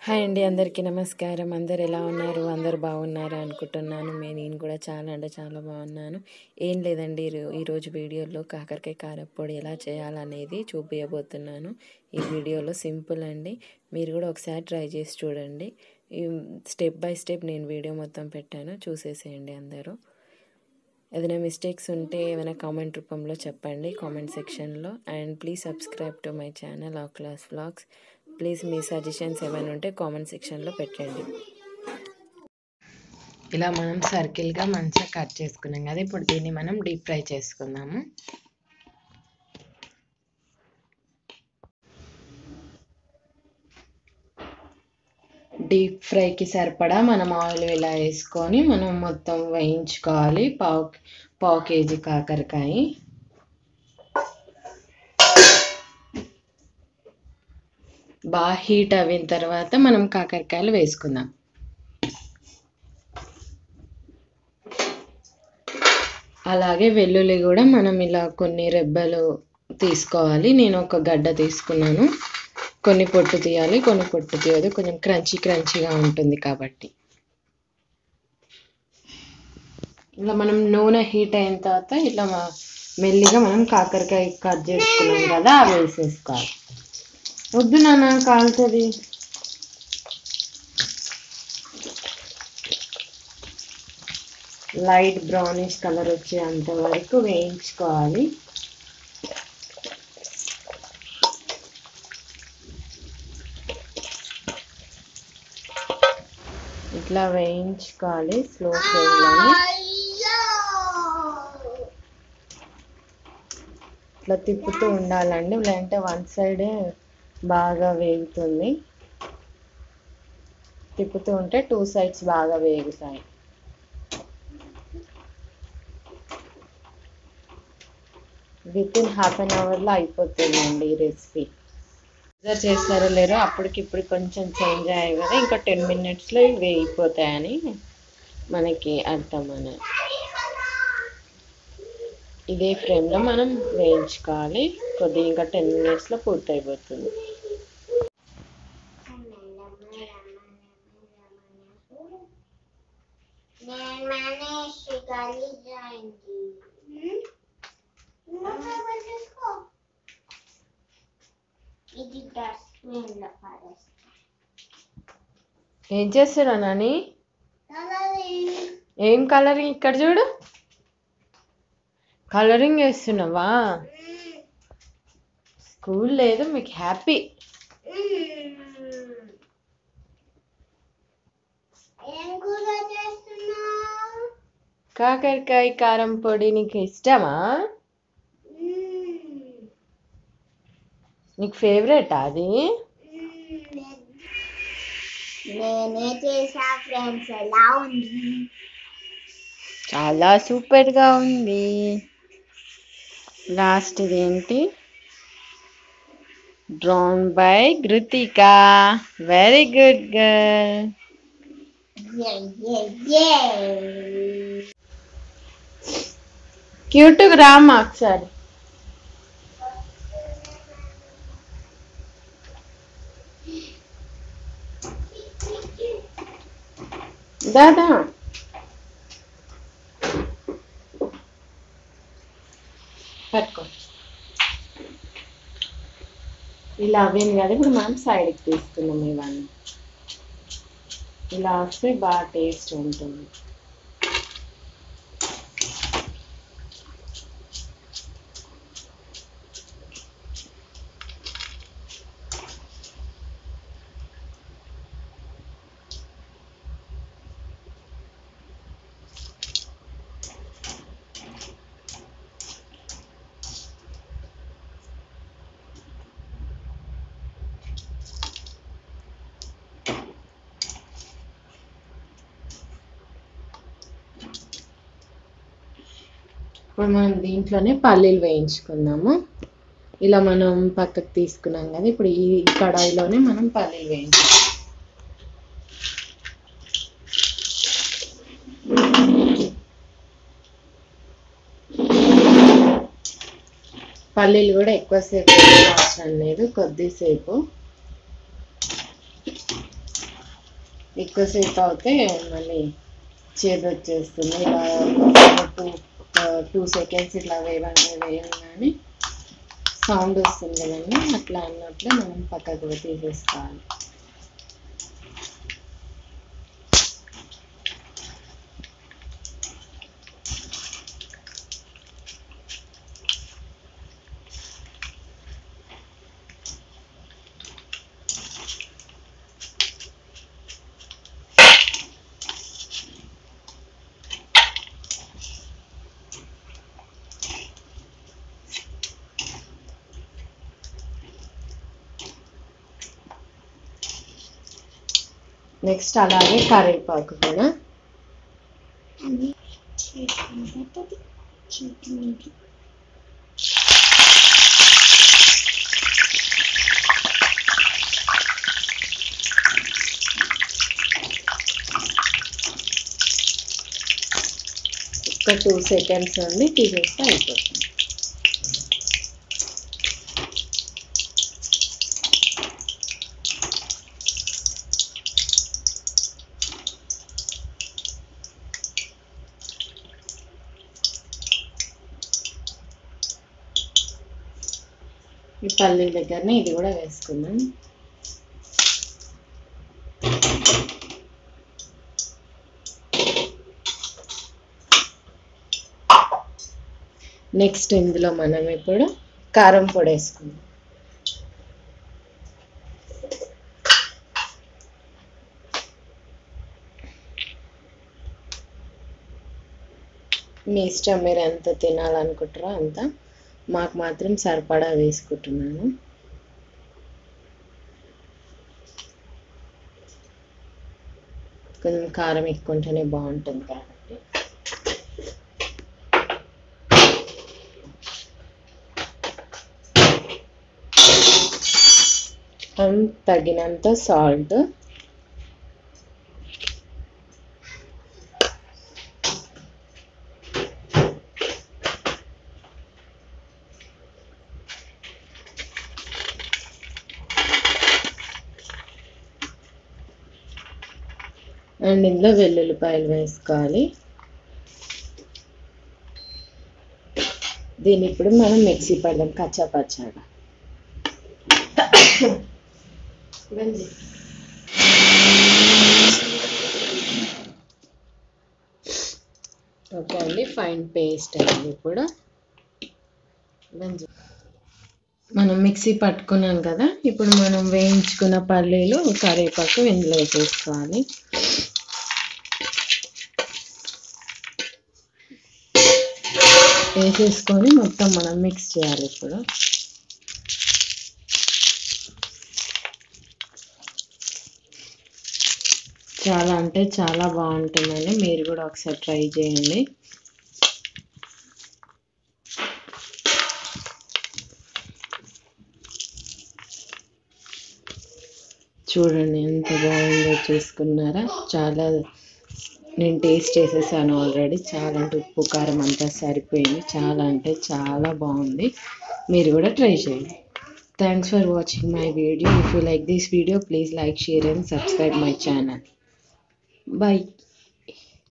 Hi అండి, అందరికీ నమస్కారం. అందరు ఎలా ఉన్నారు? అందరు బాగున్నారు అనుకుంటున్నాను. నేను కూడా చాలా అంటే చాలా బాగున్నాను. ఏం లేదండి, ఈరోజు వీడియోలో కాకరకాయ కారప్పొడి ఎలా చేయాలనేది చూపించబోతున్నాను. ఈ వీడియోలో సింపుల్ అండి, మీరు కూడా ఒకసారి ట్రై చేసి చూడండి. స్టెప్ బై స్టెప్ నేను వీడియో మొత్తం పెట్టాను, చూసేసేయండి అందరూ. ఏదైనా మిస్టేక్స్ ఉంటే ఏమైనా కామెంట్ రూపంలో చెప్పండి, కామెంట్ సెక్షన్లో. And please subscribe to my channel ఆ క్లాస్ వ్లాగ్స్. ప్లీజ్ మీ సజెషన్స్ ఏమైనా ఉంటే కామెంట్ సెక్షన్లో పెట్టండి. ఇలా మనం సర్కిల్గా మంచిగా కట్ చేసుకున్నాం కదా, ఇప్పుడు దీన్ని మనం డీప్ ఫ్రై చేసుకుందాము. డీప్ ఫ్రైకి సరిపడా మనం ఆయిల్ ఇలా వేసుకొని మనం మొత్తం వేయించుకోవాలి. పావు కేజీ కాకరకాయ. బాగా హీట్ అయిన తర్వాత మనం కాకరకాయలు వేసుకుందాం. అలాగే వెల్లుల్లి కూడా మనం ఇలా కొన్ని రెబ్బలు తీసుకోవాలి. నేను ఒక గడ్డ తీసుకున్నాను. కొన్ని పొట్టు తీయాలి, కొన్ని పొట్టు తీయదు, కొంచెం క్రంచీగా ఉంటుంది కాబట్టి. ఇలా మనం నూనె హీట్ అయిన తర్వాత ఇట్లా మెల్లిగా మనం కాకరకాయ కట్ చేసుకున్నాం కదా, అవి వేసేసుకోవాలి. వద్దు నాన్న, కాలుతుంది. లైట్ బ్రౌనిష్ కలర్ వచ్చేంత వరకు వేయించుకోవాలి. ఇట్లా వేయించుకోవాలి స్లో ఫ్లేమ్లోనే. ఇట్లా తిప్పుతూ ఉండాలండి, లేదంటే వన్ సైడే బాగా వేగుతుంది. తిప్పుతూ ఉంటే 2 sides బాగా వేగుతాయి. వితిన్ హాఫ్ అన్ అవర్లో అయిపోతుందండి ఈ రెసిపీ. అబ్జర్వ్ చేస్తారో లేరో, అప్పటికిప్పుడు కొంచెం చేంజ్ అయ్యాయి కదా, ఇంకా 10 minutesలో వేగిపోతాయని మనకి అర్థం అన్నది. ఇదే ఫ్లేమ్లో మనం వేయించుకోవాలి. కొద్దిగా ఇంకా 10 minutesలో పూర్తయిపోతుంది. ఏం చేస్తున్నా నాని? ఏం కలరింగ్? ఇక్కడ చూడు, కలరింగ్ వేస్తున్నావా? స్కూల్ లేదు మీకు, హ్యాపీ. కాకరకాయ కారం పొడి నీకు ఇష్టమా? నీకు ఫేవరెట్ అది? నేనే చేసా ఫ్రెండ్స్, ఎలా ఉంది? చాలా సూపర్గా ఉంది. లాస్ట్ ఇదేంటి? Drawn by Krittika. Very good girl. క్యూట్గా రామా ఒకసారి. దాదా పట్టుకో. ఇలా అవ్వింది కదా, ఇప్పుడు మనం సైడ్కి తీసుకున్నాం. ఇవన్నీ ఇలా వస్తే బాగా టేస్ట్ ఉంటుంది. ఇప్పుడు మనం దీంట్లోనే పల్లీలు వేయించుకుందాము. ఇలా మనం పక్కకు తీసుకున్నాం కదా, ఇప్పుడు ఈ కడాయిలోనే మనం పల్లీలు వేయించుకుందాం. పల్లీలు కూడా ఎక్కువసేపు అవసరం లేదు, కొద్దిసేపు. ఎక్కువసేపు అవుతే మళ్ళీ చేదు వచ్చేస్తుంది. ఇలా 2 సెకండ్స్ ఇట్లా వేయగానే సౌండ్ వస్తుంది కదండి, అట్లా అన్నప్పుడు మనం పక్కకు తీసేసుకోవాలి. నెక్స్ట్ అలాగే కరివేపాకు కూడా ఒక 2 సెకండ్స్ నుండి తీసేస్తే అయిపోతుంది. ఈ పల్లీల దగ్గరనే ఇది కూడా వేసుకుందాం. నెక్స్ట్ ఇందులో మనం ఇప్పుడు కారం పొడి వేసుకుందాం. మీ ఇష్టం, మీరు ఎంత తినాలనుకుంటారో అంత. మాకు మాత్రం సరిపడా వేసుకుంటున్నాను. కొంచెం కారం ఎక్కువ ఉంటేనే బాగుంటుంది కాబట్టి. తగినంత సాల్ట్, అండ్ ఇందులో వెల్లుల్లిపాయలు వేసుకోవాలి. దీన్ని ఇప్పుడు మనం మిక్సీ పడదాం కచ్చా పచ్చాగా. ఓకే అండి, ఫైన్ పేస్ట్ అయింది. ఇప్పుడు మనం మిక్సీ పట్టుకున్నాం కదా, ఇప్పుడు మనం వేయించుకున్న పల్లీలు కరివేపాకు ఇందులో వేసేసుకోవాలి. వేసేసుకొని మొత్తం మనం మిక్స్ చేయాలి. ఇప్పుడు చాలా అంటే చాలా బాగుంటుందండి, మీరు కూడా ఒకసారి ట్రై చేయండి. చూడండి ఎంత బాగుందో, చూసుకున్నారా? చాలా నేను టేస్ట్ చేసేసాను ఆల్రెడీ. చాలా అంటే ఉప్పు కారం అంతా సరిపోయింది. చాలా అంటే చాలా బాగుంది, మీరు కూడా ట్రై చేయండి. Thanks for watching my video. If you like this video, please like, share and subscribe my channel. Bye.